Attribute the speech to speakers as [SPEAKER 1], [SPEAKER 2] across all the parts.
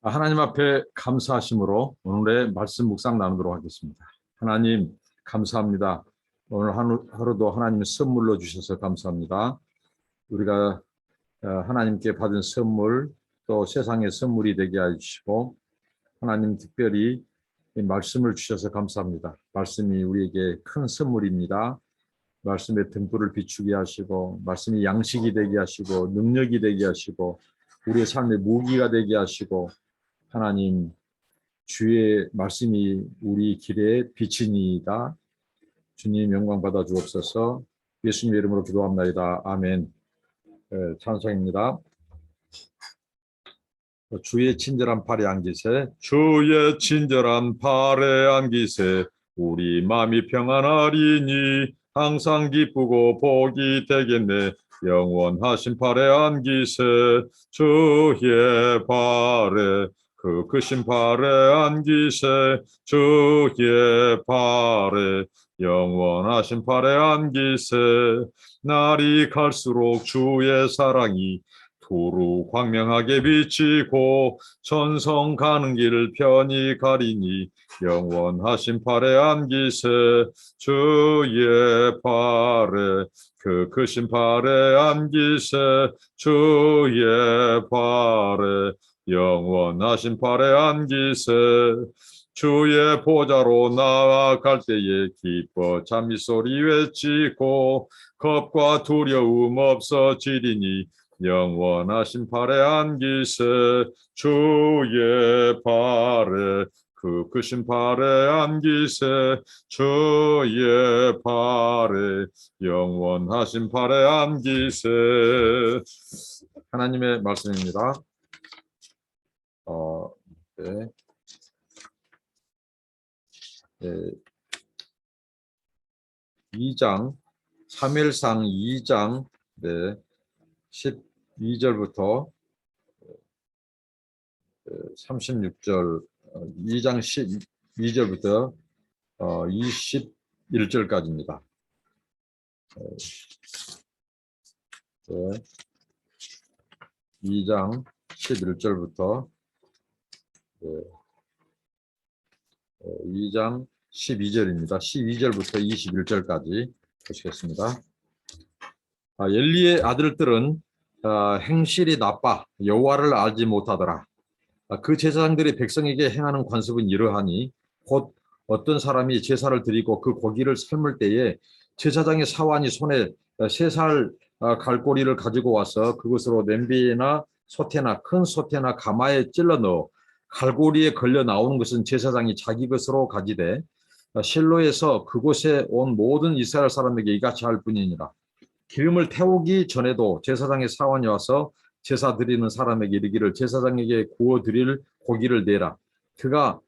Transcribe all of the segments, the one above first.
[SPEAKER 1] 하나님 앞에 감사하심으로 오늘의 말씀 묵상 나누도록 하겠습니다. 하나님 감사합니다. 오늘 하루도 하나님의 선물로 주셔서 감사합니다. 우리가 하나님께 받은 선물 또 세상의 선물이 되게 해주시고 하나님 특별히 이 말씀을 주셔서 감사합니다. 말씀이 우리에게 큰 선물입니다. 말씀의 등불을 비추게 하시고 말씀이 양식이 되게 하시고 능력이 되게 하시고 우리의 삶의 무기가 되게 하시고 하나님 주의 말씀이 우리 길에 빛이니이다. 주님 영광 받아 주옵소서. 예수님의 이름으로 기도합나이다. 아멘. 찬송입니다. 주의 친절한 팔에 안기세, 주의 친절한 팔에 안기세, 우리 마음이 평안하리니 항상 기쁘고 복이 되겠네. 영원하신 팔에 안기세, 주의 팔에 그 크신 팔에 안기세, 주의 팔에 영원하신 팔에 안기세. 날이 갈수록 주의 사랑이 도로 광명하게 비치고 천성 가는 길을 편히 가리니 영원하신 팔에 안기세, 주의 팔에 그 크신 팔에 안기세, 주의 팔에 영원하신 팔에 안기세. 주의 보좌로 나아갈 때에 기뻐 찬미 소리 외치고 겁과 두려움 없어지리니 영원하신 팔에 안기세, 주의 팔에 그 크신 팔에 안기세, 주의 팔에 영원하신 팔에 안기세. 하나님의 말씀입니다. 네. 2장 사무엘상 2장 12절부터 36절 2장 12절부터 21절까지입니다. 2장 11절부터 2장 12절입니다. 12절부터 21절까지 보시겠습니다. 엘리의 아들들은 행실이 나빠 여호와를 알지 못하더라. 그 제사장들이 백성에게 행하는 관습은 이러하니 곧 어떤 사람이 제사를 드리고 그 고기를 삶을 때에 제사장의 사환이 손에 3살 갈고리를 가지고 와서 그것으로 냄비나 솥에나 큰 솥에나 가마에 찔러 넣어 갈고리에 걸려 나오는 것은 제사장이 자기 것으로 가지되 실로에서 그곳에 온 모든 이스라엘 사람에게 이같이 할 뿐이니라. 기름을 태우기 전에도 제사장의 사원이 와서 제사 드리는 사람에게 이르기를 제사장에게 구워 드릴 고기를 내라. 그가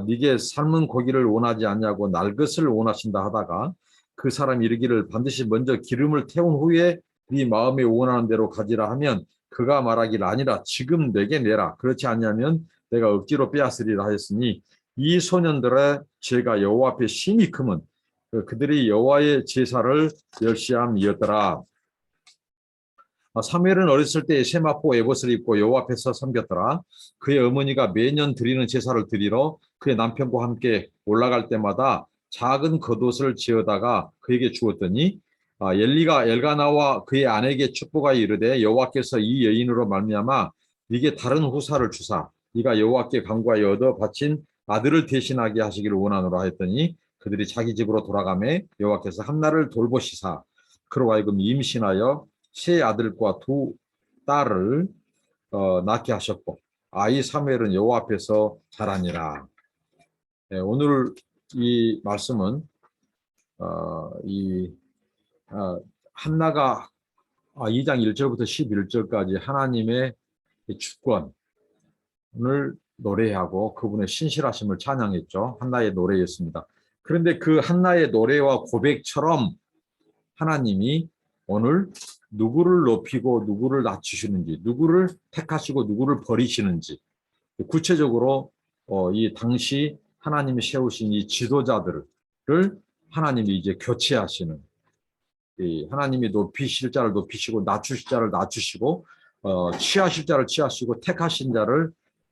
[SPEAKER 1] 네게 삶은 고기를 원하지 않냐고 날 것을 원하신다 하다가 그 사람이 이르기를 반드시 먼저 기름을 태운 후에 네 마음에 원하는 대로 가지라 하면 그가 말하기를 아니라 지금 내게 내라. 그렇지 않냐면 내가 억지로 빼앗으리라 하였으니 이 소년들의 죄가 여호와 앞에 심히 크면 그들이 여호와의 제사를 멸시함이었더라. 사무엘은 어렸을 때 세마포 에봇을 입고 여호와 앞에서 섬겼더라. 그의 어머니가 매년 드리는 제사를 드리러 그의 남편과 함께 올라갈 때마다 작은 겉옷을 지어다가 그에게 주었더니 엘리가 엘가나와 그의 아내에게 축복하여 이르되 여호와께서 이 여인으로 말미암아 네게 다른 후사를 주사 네가 여호와께 간구하여 얻어 바친 아들을 대신하게 하시기를 원하노라 했더니 그들이 자기 집으로 돌아가매 여호와께서 한나를 돌보시사 그로 하여금 임신하여 3 아들과 2 딸을 낳게 하셨고 아이 사무엘은 여호와 앞에서 자라니라. 오늘 이 말씀은 한나가 2장 1절부터 11절까지 하나님의 주권을 노래하고 그분의 신실하심을 찬양했죠. 한나의 노래였습니다. 그런데 그 한나의 노래와 고백처럼 하나님이 오늘 누구를 높이고 누구를 낮추시는지, 누구를 택하시고 누구를 버리시는지, 구체적으로 이 당시 하나님이 세우신 이 지도자들을 하나님이 이제 교체하시는, 하나님이 높이실 자를 높이시고 낮추실 자를 낮추시고 취하실 자를 취하시고 택하신 자를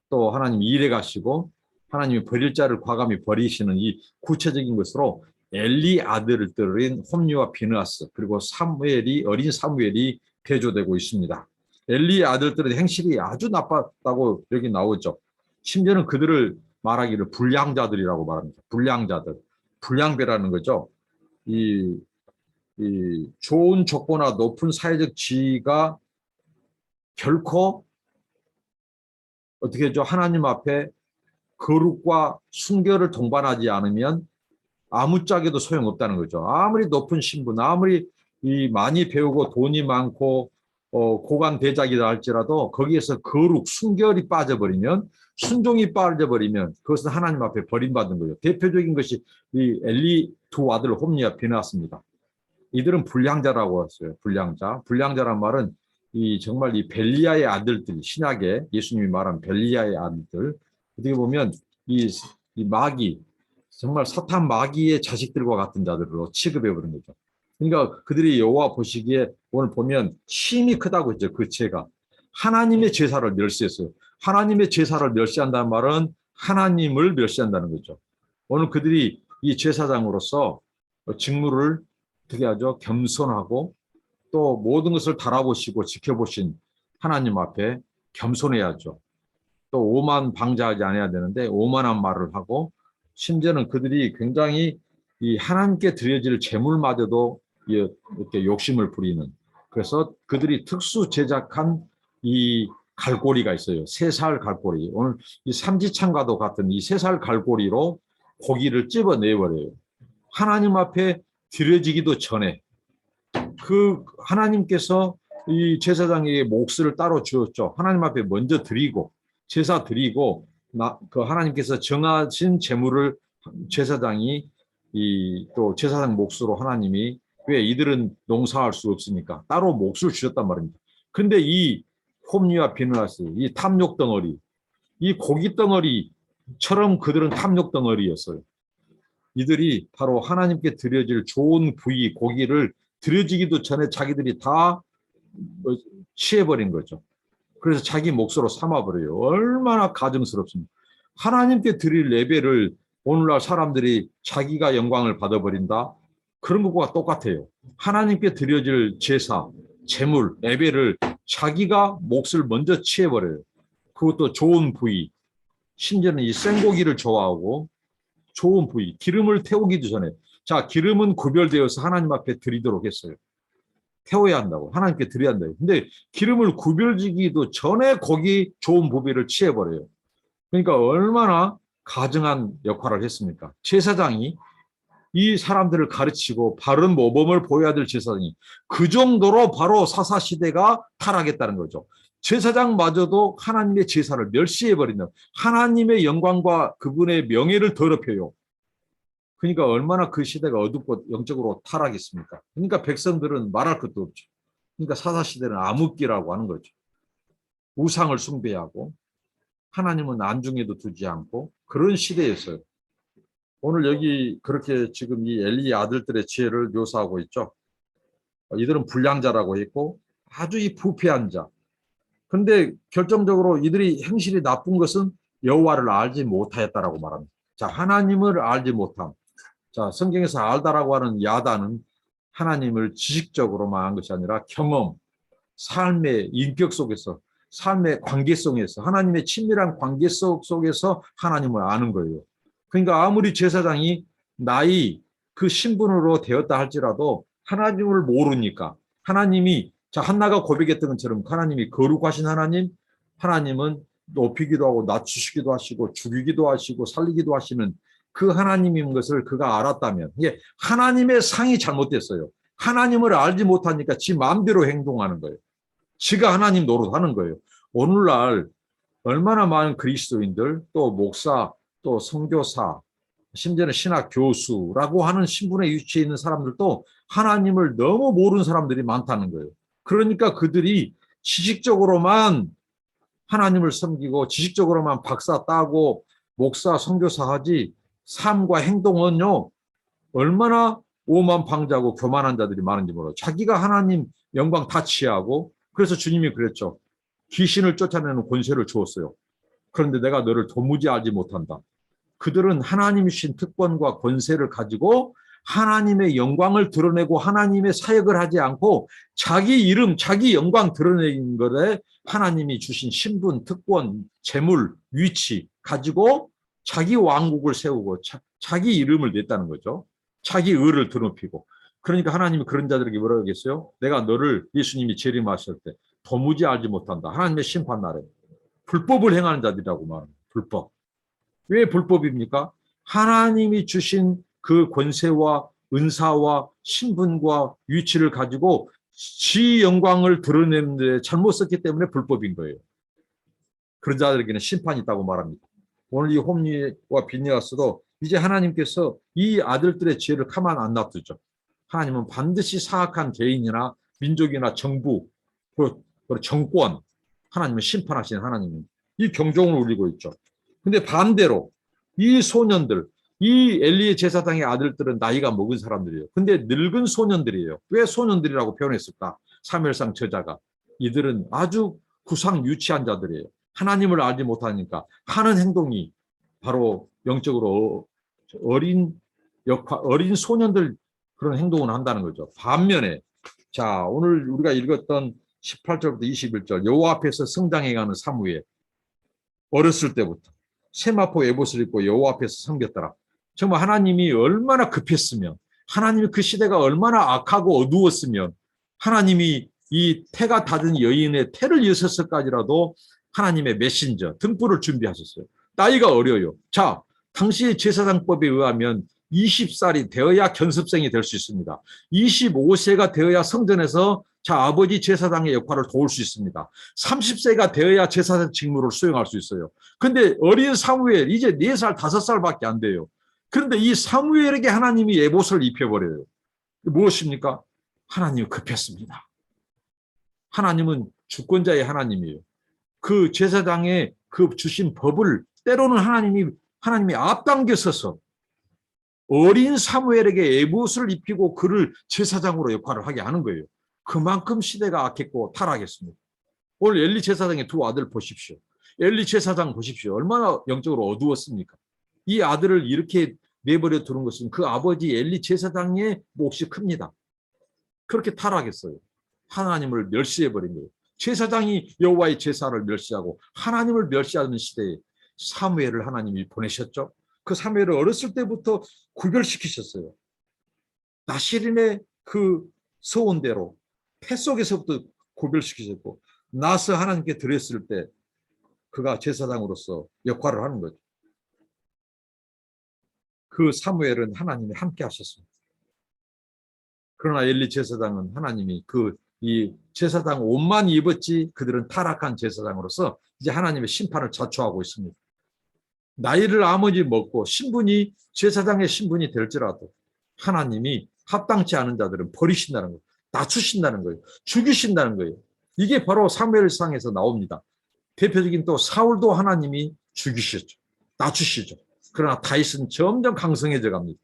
[SPEAKER 1] 또 하나님이 일해 가시고 하나님이 버릴 자를 과감히 버리시는 이 구체적인 것으로 엘리 아들들인 홈리와 비느하스 그리고 사무엘이 어린 사무엘이 대조되고 있습니다. 엘리의 아들들의 행실이 아주 나빴다고 여기 나오죠. 심지어는 그들을 말하기를 불량자들이라고 말합니다. 불량자들, 불량배라는 거죠. 이 좋은 족보나 높은 사회적 지위가 결코 어떻게 하죠? 하나님 앞에 거룩과 순결을 동반하지 않으면 아무짝에도 소용없다는 거죠. 아무리 높은 신분, 아무리 많이 배우고 돈이 많고 고관대작이다 할지라도 거기에서 거룩, 순결이 빠져버리면 순종이 빠져버리면 그것은 하나님 앞에 버림받은 거예요. 대표적인 것이 이 엘리 두 아들 홈리와 비느하스입니다. 이들은 불량자라고 했어요. 불량자. 불량자란 말은 정말 이 벨리야의 아들들이 신약에 예수님이 말한 벨리야의 아들들 어떻게 보면 이 마귀 정말 사탄 마귀의 자식들과 같은 자들로 취급해 버린 거죠. 그러니까 그들이 여호와 보시기에 오늘 보면 힘이 크다고 했죠. 그 죄가 하나님의 제사를 멸시했어요. 하나님의 제사를 멸시한다는 말은 하나님을 멸시한다는 거죠. 오늘 그들이 이 제사장으로서 직무를 어떻게 하죠? 겸손하고 또 모든 것을 달아보시고 지켜보신 하나님 앞에 겸손해야죠. 또 오만 방자하지 않아야 되는데 오만한 말을 하고 심지어는 그들이 굉장히 이 하나님께 드려질 제물마저도 이렇게 욕심을 부리는 그래서 그들이 특수 제작한 이 갈고리가 있어요. 쇠살 갈고리. 오늘 이 삼지창과도 같은 이 쇠살 갈고리로 고기를 찝어내버려요. 하나님 앞에 드려지기도 전에 그 하나님께서 이 제사장에게 몫을 따로 주었죠. 하나님 앞에 먼저 드리고 제사 드리고 그 하나님께서 정하신 제물을 제사장이 또 제사장 몫으로 하나님이 왜 이들은 농사할 수 없으니까 따로 몫을 주셨단 말입니다. 근데 이 홈리와 비느하스 이 탐욕 덩어리 이 고기 덩어리처럼 그들은 탐욕 덩어리였어요. 이들이 바로 하나님께 드려질 좋은 부위 고기를 드려지기도 전에 자기들이 다 취해버린 거죠. 그래서 자기 몫으로 삼아버려요. 얼마나 가증스럽습니까? 하나님께 드릴 예배를 오늘날 사람들이 자기가 영광을 받아버린다? 그런 것과 똑같아요. 하나님께 드려질 제사, 제물, 예배를 자기가 몫을 먼저 취해버려요. 그것도 좋은 부위. 심지어는 이 생고기를 좋아하고 좋은 부위, 기름을 태우기도 전에 자 기름은 구별되어서 하나님 앞에 드리도록 했어요. 태워야 한다고 하나님께 드려야 한다고. 근데 기름을 구별지기도 전에 거기 좋은 부위를 취해버려요. 그러니까 얼마나 가증한 역할을 했습니까? 제사장이 이 사람들을 가르치고 바른 모범을 보여야 될 제사장이 그 정도로 바로 사사시대가 타락했다는 거죠. 제사장마저도 하나님의 제사를 멸시해버리는 하나님의 영광과 그분의 명예를 더럽혀요. 그러니까 얼마나 그 시대가 어둡고 영적으로 타락했습니까? 그러니까 백성들은 말할 것도 없죠. 그러니까 사사시대는 암흑기라고 하는 거죠. 우상을 숭배하고 하나님은 안중에도 두지 않고 그런 시대였어요. 오늘 여기 그렇게 지금 이 엘리의 아들들의 지혜를 묘사하고 있죠. 이들은 불량자라고 했고 아주 이 부패한 자. 근데 결정적으로 이들이 행실이 나쁜 것은 여호와를 알지 못하였다라고 말합니다. 자, 하나님을 알지 못함. 자, 성경에서 알다라고 하는 야다는 하나님을 지식적으로만 한 것이 아니라 경험, 삶의 인격 속에서, 삶의 관계성에서, 하나님의 친밀한 관계성 속에서 하나님을 아는 거예요. 그러니까 아무리 제사장이 나이 그 신분으로 되었다 할지라도 하나님을 모르니까 하나님이 자 한나가 고백했던 것처럼 하나님이 거룩하신 하나님, 하나님은 높이기도 하고 낮추시기도 하시고 죽이기도 하시고 살리기도 하시는 그 하나님인 것을 그가 알았다면 이게 하나님의 상이 잘못됐어요. 하나님을 알지 못하니까 지 마음대로 행동하는 거예요. 지가 하나님 노릇하는 거예요. 오늘날 얼마나 많은 그리스도인들 또 목사 또 선교사 심지어는 신학 교수라고 하는 신분에 위치해 있는 사람들도 하나님을 너무 모르는 사람들이 많다는 거예요. 그러니까 그들이 지식적으로만 하나님을 섬기고 지식적으로만 박사 따고 목사 선교사 하지 삶과 행동은요 얼마나 오만방자고 교만한 자들이 많은지 몰라요. 자기가 하나님 영광 다 취하고 그래서 주님이 그랬죠. 귀신을 쫓아내는 권세를 주었어요. 그런데 내가 너를 도무지 알지 못한다. 그들은 하나님이 주신 특권과 권세를 가지고 하나님의 영광을 드러내고 하나님의 사역을 하지 않고 자기 이름, 자기 영광 드러내는 것에 하나님이 주신 신분, 특권, 재물, 위치 가지고 자기 왕국을 세우고 자기 이름을 냈다는 거죠. 자기 의를 드높이고. 그러니까 하나님이 그런 자들에게 뭐라고 하겠어요? 내가 너를 예수님이 재림하실 때 도무지 알지 못한다. 하나님의 심판 날에 불법을 행하는 자들이라고 말합니다. 불법. 왜 불법입니까? 하나님이 주신 그 권세와 은사와 신분과 위치를 가지고 지 영광을 드러내는데 잘못 썼기 때문에 불법인 거예요. 그런 자들에게는 심판이 있다고 말합니다. 오늘 이 홈리와 비니아스도 이제 하나님께서 이 아들들의 죄를 가만 안 놔두죠. 하나님은 반드시 사악한 개인이나 민족이나 정부, 그리고 정권, 하나님은 심판하시는 하나님입니다. 이 경종을 울리고 있죠. 근데 반대로 이 소년들, 이 엘리의 제사장의 아들들은 나이가 먹은 사람들이에요. 근데 늙은 소년들이에요. 왜 소년들이라고 표현했을까? 사무엘상 저자가. 이들은 아주 구상 유치한 자들이에요. 하나님을 알지 못하니까 하는 행동이 바로 영적으로 어린 소년들 그런 행동을 한다는 거죠. 반면에 자, 오늘 우리가 읽었던 18절부터 21절 여호와 앞에서 성장해가는 사무엘 어렸을 때부터 세마포 에봇을 입고 여호와 앞에서 섬겼더라. 정말 하나님이 얼마나 급했으면 하나님이 그 시대가 얼마나 악하고 어두웠으면 하나님이 이 태가 닫은 여인의 태를 여셨을까지라도 하나님의 메신저 등불을 준비하셨어요. 나이가 어려요. 자, 당시의 제사장법에 의하면 20살이 되어야 견습생이 될 수 있습니다. 25세가 되어야 성전에서 자, 아버지 제사장의 역할을 도울 수 있습니다. 30세가 되어야 제사장 직무를 수행할 수 있어요. 근데 어린 사무엘 이제 4살, 5살밖에 안 돼요. 그런데 이 사무엘에게 하나님이 에봇을 입혀버려요. 무엇입니까? 하나님이 급했습니다. 하나님은 주권자의 하나님이에요. 그 제사장의 그 주신 법을 때로는 하나님이 앞당겨서서 어린 사무엘에게 에봇을 입히고 그를 제사장으로 역할을 하게 하는 거예요. 그만큼 시대가 악했고 타락했습니다. 오늘 엘리 제사장의 두 아들 보십시오. 엘리 제사장 보십시오. 얼마나 영적으로 어두웠습니까? 이 아들을 이렇게 내버려 두는 것은 그 아버지 엘리 제사장의 몫이 큽니다. 그렇게 타락했어요. 하나님을 멸시해버린 거예요. 제사장이 여호와의 제사를 멸시하고 하나님을 멸시하는 시대에 사무엘을 하나님이 보내셨죠. 그 사무엘을 어렸을 때부터 구별시키셨어요. 나실인의 그 서원대로 태 속에서부터 구별시키셨고 나서 하나님께 드렸을 때 그가 제사장으로서 역할을 하는 거죠. 그 사무엘은 하나님이 함께 하셨습니다. 그러나 엘리 제사장은 하나님이 이 제사장 옷만 입었지 그들은 타락한 제사장으로서 이제 하나님의 심판을 자초하고 있습니다. 나이를 아무리 먹고 신분이 제사장의 신분이 될지라도 하나님이 합당치 않은 자들은 버리신다는 거예요. 낮추신다는 거예요. 죽이신다는 거예요. 이게 바로 사무엘상에서 나옵니다. 대표적인 또 사울도 하나님이 죽이셨죠. 낮추시죠. 그러나 다윗은 점점 강성해져 갑니다.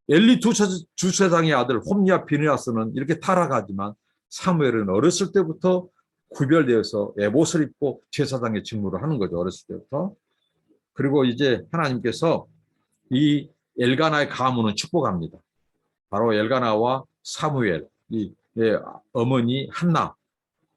[SPEAKER 1] 엘리 두 제사장의 아들 홈리와 비느하스는 이렇게 타락하지만 사무엘은 어렸을 때부터 구별되어서 에봇을 입고 제사장의 직무를 하는 거죠. 어렸을 때부터. 그리고 이제 하나님께서 이 엘가나의 가문은 축복합니다. 바로 엘가나와 사무엘, 이 어머니 한나,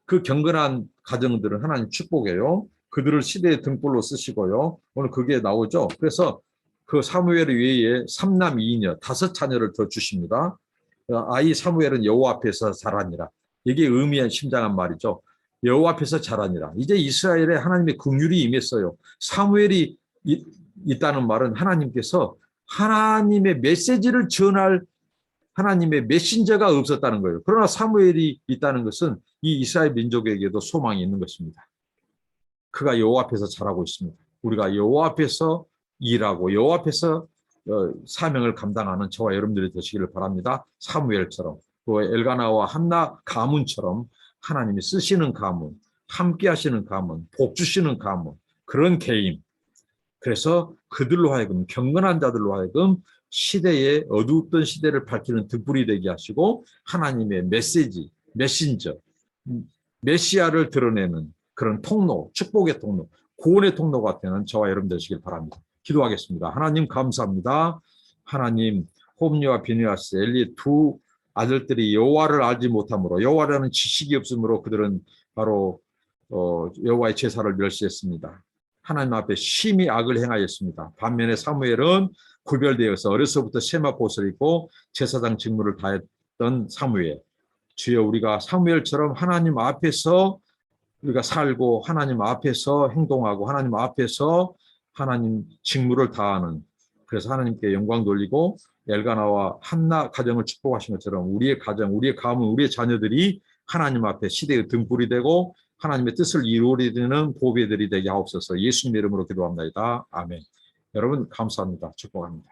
[SPEAKER 1] 그 경건한 가정들은 하나님 축복해요. 그들을 시대의 등불로 쓰시고요. 오늘 그게 나오죠. 그래서 그 사무엘 외에 3남 2녀 5자녀를 더 주십니다. 아이 사무엘은 여호와 앞에서 자라니라. 이게 의미한 심장한 말이죠. 여호와 앞에서 자라니라. 이제 이스라엘에 하나님의 긍휼이 임했어요. 사무엘이 있다는 말은 하나님께서 하나님의 메시지를 전할 하나님의 메신저가 없었다는 거예요. 그러나 사무엘이 있다는 것은 이 이스라엘 민족에게도 소망이 있는 것입니다. 그가 여호와 앞에서 자라고 있습니다. 우리가 여호와 앞에서 일하고 여호와 앞에서 사명을 감당하는 저와 여러분들이 되시기를 바랍니다. 사무엘처럼 또 엘가나와 한나 가문처럼 하나님이 쓰시는 가문, 함께 하시는 가문, 복 주시는 가문, 그런 개인. 그래서 그들로 하여금 경건한 자들로 하여금 시대에 어두웠던 시대를 밝히는 등불이 되게 하시고 하나님의 메시지, 메신저, 메시아를 드러내는 그런 통로, 축복의 통로, 구원의 통로가 되는 저와 여러분 되시길 바랍니다. 기도하겠습니다. 하나님 감사합니다. 하나님 홈리와 비느하스 엘리의 두 아들들이 여호와를 알지 못함으로 여호와라는 지식이 없으므로 그들은 바로 여호와의 제사를 멸시했습니다. 하나님 앞에 심히 악을 행하였습니다. 반면에 사무엘은 구별되어서 어려서부터 세마포옷을 입고 제사장 직무를 다했던 사무엘. 주여 우리가 사무엘처럼 하나님 앞에서 우리가 살고 하나님 앞에서 행동하고 하나님 앞에서 하나님 직무를 다하는, 그래서 하나님께 영광 돌리고 엘가나와 한나 가정을 축복하신 것처럼 우리의 가정, 우리의 가문, 우리의 자녀들이 하나님 앞에 시대의 등불이 되고 하나님의 뜻을 이루어리는 보배들이 되게 하옵소서. 예수님 이름으로 기도합니다. 아멘. 여러분 감사합니다. 축복합니다.